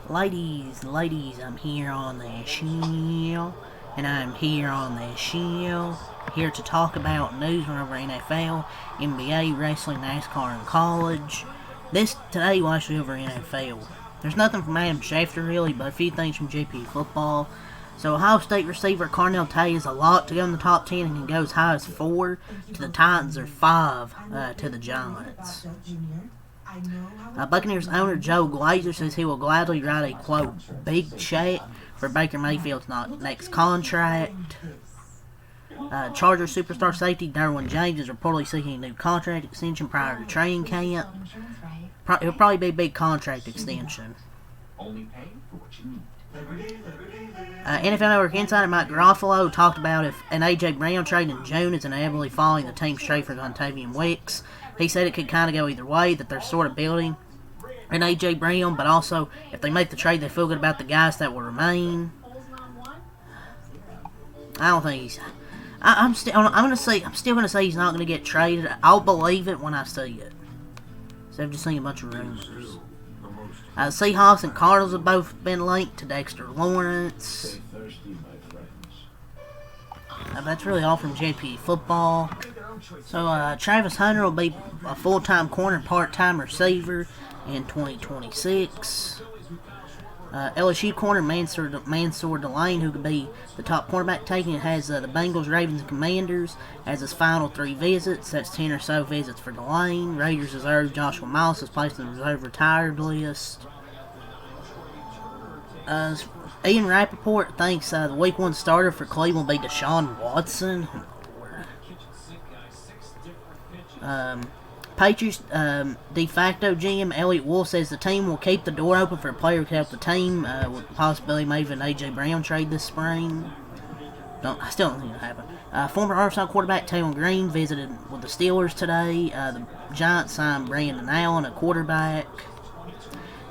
Ladies, I'm here on the show, and I'm here on the show, here to talk about news from over NFL, NBA, wrestling, NASCAR, and college. Today will actually over NFL. There's nothing from Adam Schefter really, but a few things from JP football. So Ohio State receiver Carnell Tate is a lot to go in the top 10 and can go as high as 4 to the Titans or 5 to the Giants. Buccaneers owner Joe Glazer says he will gladly write a, quote, big check for Baker Mayfield's next contract. Chargers superstar safety Derwin James is reportedly seeking a new contract extension prior to training camp. It'll probably be a big contract extension. NFL Network insider Mike Garofalo talked about if an A.J. Brown trade in June is inevitably following the team's trade for Dontavian Wicks. He said it could kind of go either way, that they're sort of building an A.J. Brown, but also if they make the trade, they feel good about the guys that will remain. I don't think he's. I'm still gonna say he's not gonna get traded. I'll believe it when I see it. So I've just seen a bunch of rumors. Seahawks and Cardinals have both been linked to Dexter Lawrence. That's really all from JP football. So Travis Hunter will be a full-time corner, part-time receiver in 2026. LSU corner Mansour Delane, who could be the top cornerback taken, has the Bengals, Ravens, and Commanders as his final 3 visits. That's 10 or so visits for Delane. Raiders reserve Joshua Miles is placed on the reserve retired list. Ian Rappaport thinks the Week 1 starter for Cleveland will be Deshaun Watson. Patriots de facto GM Elliott Wolf says the team will keep the door open for a player who can help the team, with the possibility of maybe an A.J. Brown trade this spring. I still don't think it'll happen. Former Arkansas quarterback Taylor Green visited with the Steelers today. The Giants signed Brandon Allen, a quarterback.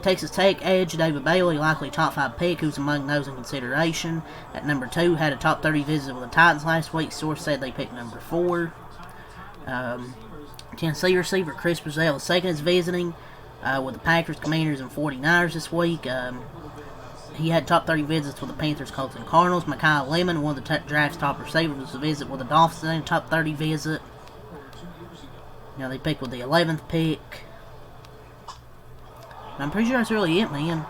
Texas Tech edge David Bailey, likely top 5 pick, who's among those in consideration. At number 2, had a top 30 visit with the Titans last week. Source said they picked number 4. Tennessee receiver Chris Brazell II is visiting with the Packers, Commanders, and 49ers this week. He had top 30 visits with the Panthers, Colts, and Cardinals. Micaiah Lemon, one of the draft's top receivers, was a visit with the Dolphins in a top 30 visit. Now they picked with the 11th pick. And I'm pretty sure that's really it, man.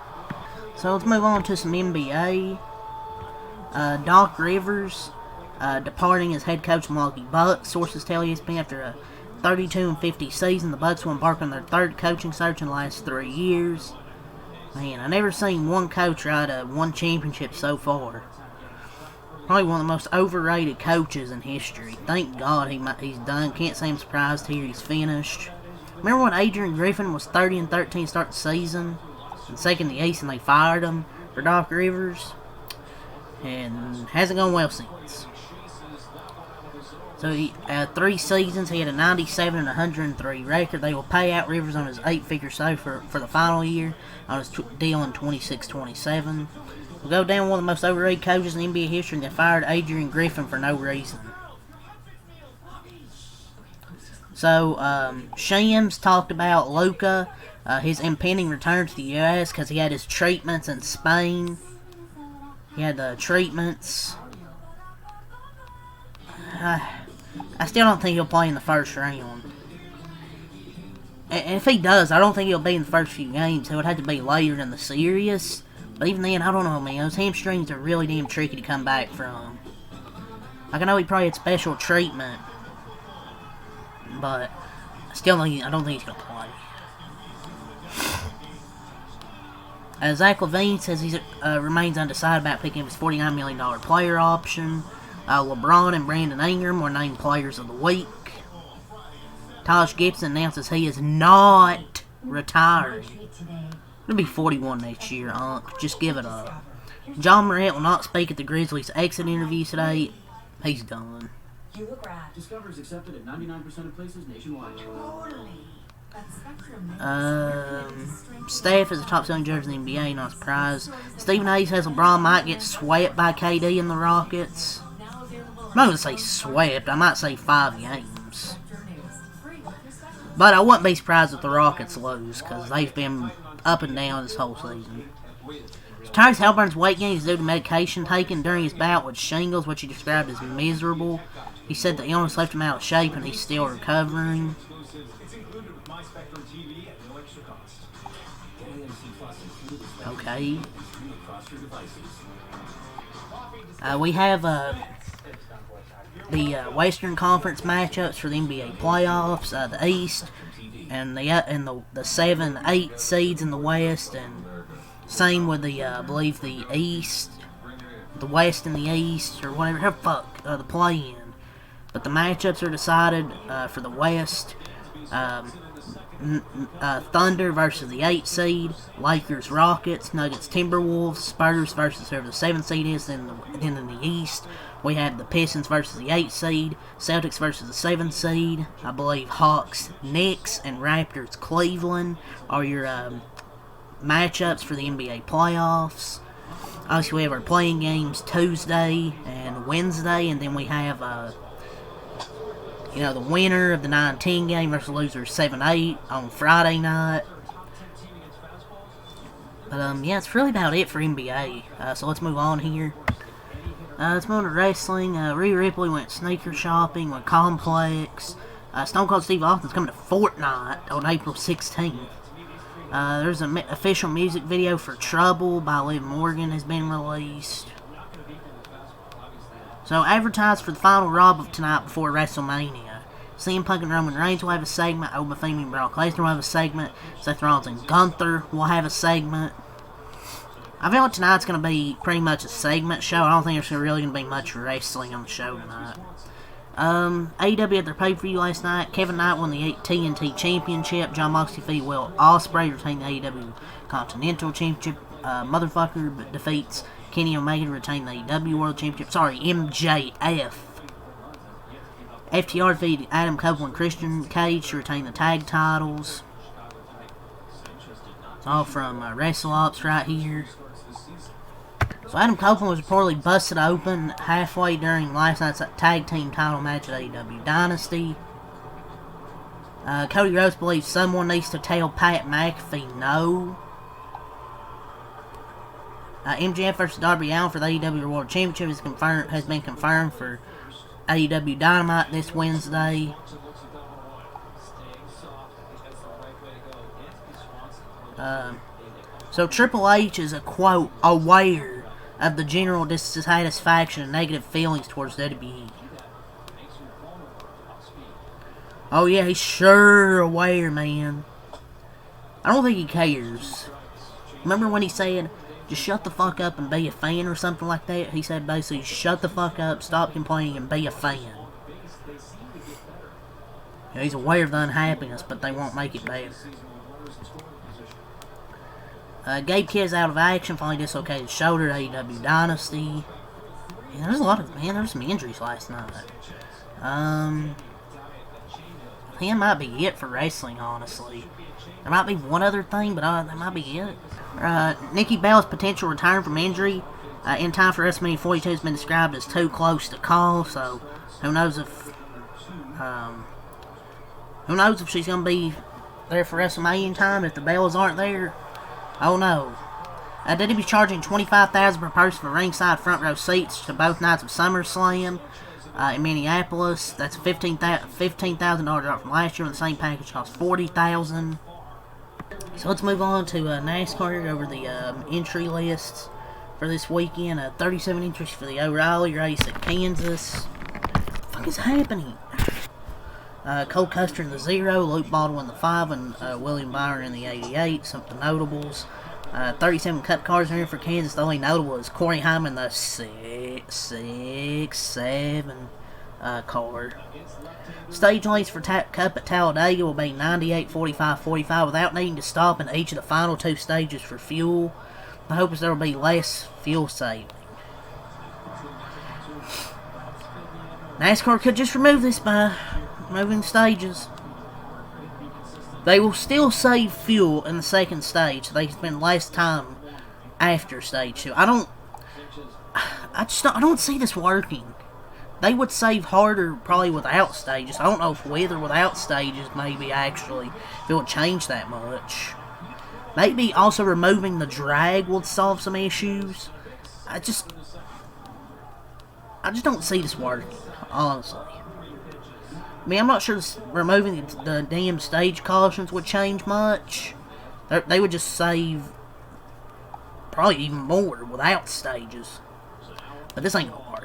So let's move on to some NBA. Doc Rivers departing as head coach of Milwaukee Bucks. Sources tell ESPN after a 32-50 season, the Bucks will embark on their 3rd coaching search in the last 3 years. Man, I've never seen one coach ride one championship so far. Probably one of the most overrated coaches in history. Thank God he's done. Can't say I'm surprised here he's finished. Remember when Adrian Griffin was 30-13 start the season, and second in the East, and they fired him for Doc Rivers? And hasn't gone well since. So, 3 seasons, he had a 97 and 103 record. They will pay out Rivers on his 8-figure sale for the final year on his deal in 26-27. Will go down one of the most overrated coaches in NBA history, and they fired Adrian Griffin for no reason. So, Shams talked about Luka, his impending return to the U.S. because he had his treatments in Spain. He had the treatments. I still don't think he'll play in the first round. And if he does, I don't think he'll be in the first few games. It would have to be later in the series. But even then, I don't know, man. Those hamstrings are really damn tricky to come back from. Like, I know he probably had special treatment. But I don't think he's going to play. Zach LaVine says he remains undecided about picking up his $49 million player option. LeBron and Brandon Ingram were named Players of the Week. Taj Gibson announces he is not retiring. He'll be 41 next year, Unc. Just give it up. John Morant will not speak at the Grizzlies' exit interview today. He's done. Discover is accepted at 99% of places nationwide. Steph is the top-selling jersey in the NBA, not a surprise. Stephen A. says LeBron might get swept by KD in the Rockets. I'm not going to say swept, I might say 5 games. But I wouldn't be surprised if the Rockets lose, because they've been up and down this whole season. Tyrese Halliburton's weight gain is due to medication taken during his bout with shingles, which he described as miserable. He said the illness left him out of shape and he's still recovering. Okay. We have the Western Conference matchups for the NBA playoffs. The East and the 7-8 seeds in the West, and same with the I believe the East, the West and the East, or whatever. The play-in. But the matchups are decided for the West. Thunder versus the 8 seed, Lakers Rockets, Nuggets Timberwolves, Spurs versus whoever the 7 seed is. Then in the East, we have the Pistons versus the 8 seed, Celtics versus the 7 seed. I believe Hawks Knicks and Raptors Cleveland are your matchups for the NBA playoffs. Obviously, we have our playing games Tuesday and Wednesday, and then we have the winner of the 9-10 game versus the loser of 7-8 on Friday night. But, yeah, it's really about it for NBA. So let's move on here. Let's move on to wrestling. Rhea Ripley went sneaker shopping with Complex. Stone Cold Steve Austin's coming to Fortnite on April 16th. There's an official music video for Trouble by Liv Morgan has been released. So, advertised for the final Raw of tonight before WrestleMania. CM Punk and Roman Reigns will have a segment. Oba Femi and Brock Lesnar will have a segment. Seth Rollins and Gunther will have a segment. I feel like tonight's going to be pretty much a segment show. I don't think there's really going to be much wrestling on the show tonight. AEW had their pay-per-view last night. Kevin Knight won the TNT Championship. John Moxley defeated Will Ospreay, retained the AEW Continental Championship. Motherfucker defeats Kenny Omega to retain the AEW World Championship. Sorry, MJF. FTR defeated Adam Cole and Christian Cage to retain the tag titles. It's all from WrestleOps right here. So Adam Copeland was reportedly busted open halfway during last night's tag team title match at AEW Dynasty. Cody Rhodes believes someone needs to tell Pat McAfee no. MJF versus Darby Allin for the AEW World Championship has been confirmed for AEW Dynamite this Wednesday. So Triple H is, a quote, aware of the general dissatisfaction and negative feelings towards WWE. Oh yeah, he's sure aware, man. I don't think he cares. Remember when he said, just shut the fuck up and be a fan or something like that? He said basically, shut the fuck up, stop complaining, and be a fan. Yeah, he's aware of the unhappiness, but they won't make it better. Gabe Kidd's out of action, finally dislocated shoulder at AEW Dynasty. Yeah, there's some injuries last night. I think that might be it for wrestling, honestly. There might be one other thing, but that might be it. Nikki Bella's potential return from injury in time for WrestleMania 42 has been described as too close to call, so who knows if she's going to be there for WrestleMania in time if the Bellas aren't there. Oh no. WWE charging $25,000 per person for ringside front row seats to both nights of SummerSlam in Minneapolis. That's a $15,000 drop from last year, when the same package cost $40,000. So let's move on to NASCAR over the entry lists for this weekend. 37 entries for the O'Reilly race at Kansas. What the fuck is happening? Cole Custer in the 0, Luke Baldwin in the 5, and William Byron in the 88. Some of the notables. 37 Cup cars are in for Kansas. The only notable is Corey Hyman, the 7 car. Stage lengths for Cup at Talladega will be 98, 45, 45 without needing to stop in each of the final 2 stages for fuel. The hope is there will be less fuel saving. NASCAR could just remove this by moving stages. They will still save fuel in the second stage, so they spend less time after stage 2. I don't see this working. They would save harder probably without stages. I don't know if with or without stages maybe actually if it would change that much. Maybe also removing the drag will solve some issues. I just don't see this working, honestly. I mean, I'm not sure removing the damn stage cautions would change much. They would just save probably even more without stages. But this ain't gonna work.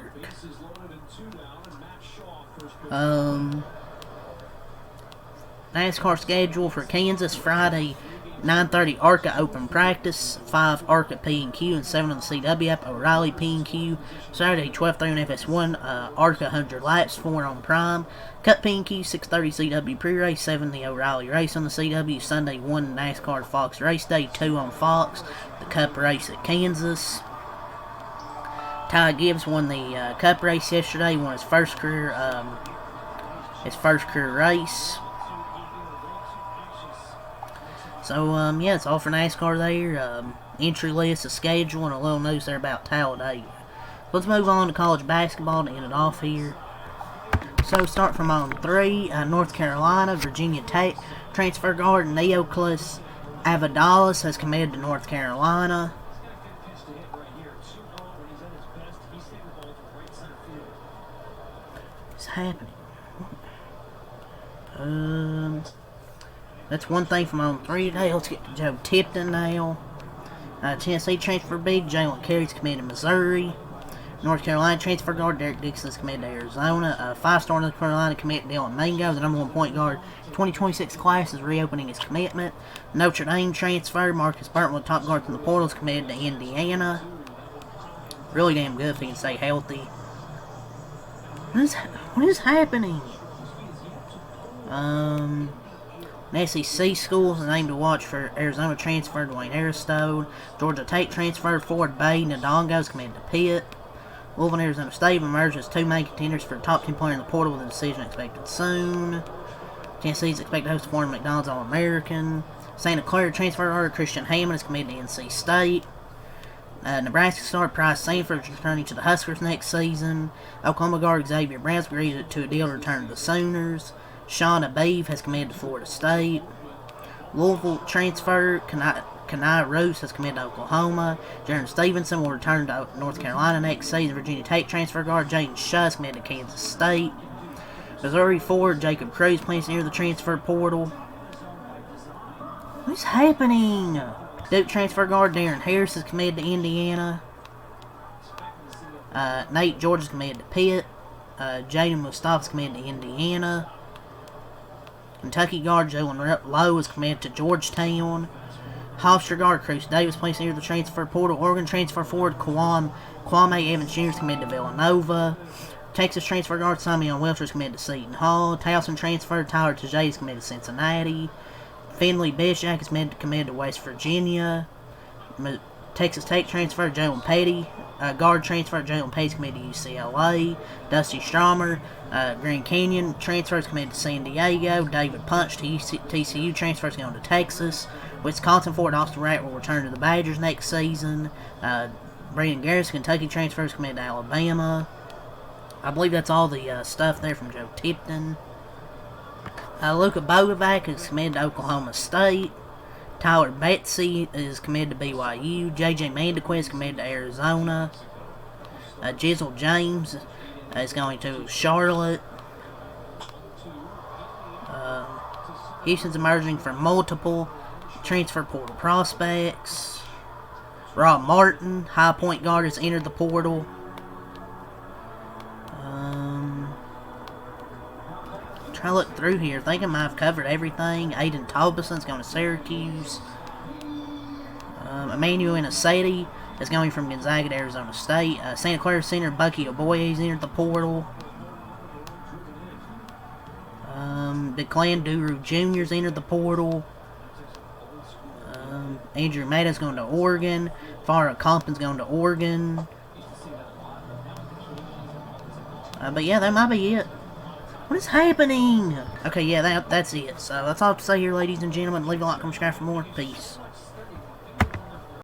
NASCAR schedule for Kansas: Friday, 9:30 ARCA Open Practice, 5 ARCA P&Q, and 7 on the CW app, O'Reilly P&Q. Saturday, 12:30 on FS1, ARCA 100 laps, 4 on Prime. Cup P&Q, 6:30 CW pre-race, 7 the O'Reilly race on the CW. Sunday, 1 NASCAR Fox race day, 2 on Fox. The Cup race at Kansas. Ty Gibbs won the Cup race yesterday, won his first career race. So, yeah, it's all for NASCAR there. Entry list, a schedule, and a little news there about Talladega. Let's move on to college basketball to end it off here. So, start from on 3, North Carolina, Virginia Tech transfer guard Neoclis Avadalis has committed to North Carolina. What's happening? That's one thing from on 3 today. Let's get to Joe Tipton now. Tennessee transfer big Jalen Carey's committed to Missouri. North Carolina transfer guard Derek Dixon is committed to Arizona. 5-star North Carolina committed Dylan Mingo, the number 1 point guard. 2026 class is reopening his commitment. Notre Dame transfer Marcus Burton, top guard from the portal, is committed to Indiana. Really damn good if he can stay healthy. What is happening? An SEC schools named to watch for Arizona transfer Dwayne Aristode. Georgia Tech transfer Ford Bay Ndongo is committed to Pitt. Louisville and Arizona State emerged as 2 main contenders for the top 10 player in the portal with a decision expected soon. Tennessee's expected to host former McDonald's All-American. Santa Clara transfer Christian Hammond is committed to NC State. Nebraska star Price Sanford is returning to the Huskers next season. Oklahoma guard Xavier Brown's agreed to a deal to return to the Sooners. Sean Abeev has committed to Florida State. Louisville transfer Kanai Roos has committed to Oklahoma. Jaron Stevenson will return to North Carolina next season. Virginia Tech transfer guard Jaden Schuss committed to Kansas State. Missouri forward Jacob Cruz plans near the transfer portal. What's happening? Duke transfer guard Darren Harris is committed to Indiana. Nate George is committed to Pitt. Jaden Mustafa is committed to Indiana. Kentucky guard Jalen Lowe is committed to Georgetown. Hofstra guard Cruz Davis placed near the transfer portal. Oregon transfer forward Kwame Evans Jr. is committed to Villanova. Texas transfer guard Simeon Welcher is committed to Seton Hall. Towson transfer Tyler Tajay is committed to Cincinnati. Finley Bishak is committed to West Virginia. Texas Tech transfer Jalen Petty. Guard transfer Jalen Petty is committed to UCLA. Dusty Stromer, Grand Canyon transfer is committed to San Diego. David Punch to TCU transfer is going to Texas. Wisconsin forward Austin Ratt will return to the Badgers next season. Brandon Garrison, Kentucky transfer is committed to Alabama. I believe that's all the stuff there from Joe Tipton. Luka Bogovac is committed to Oklahoma State. Tyler Betsy is committed to BYU. J.J. Mandequist is committed to Arizona. Jizzle James is going to Charlotte. Houston's emerging from multiple transfer portal prospects. Rob Martin, high point guard, has entered the portal. Try to look through here. I think I might have covered everything. Aiden Tolbason's going to Syracuse. Emmanuel Inacetti is going from Gonzaga to Arizona State. Santa Clara center Bucky Oboye has entered the portal. Declan Duru Jr. has entered the portal. Andrew Maida's going to Oregon. Farrah Compton's going to Oregon. But yeah, that might be it. What is happening? Okay, yeah, that's it. So that's all I have to say here, ladies and gentlemen. Leave a like, comment, subscribe for more. Peace.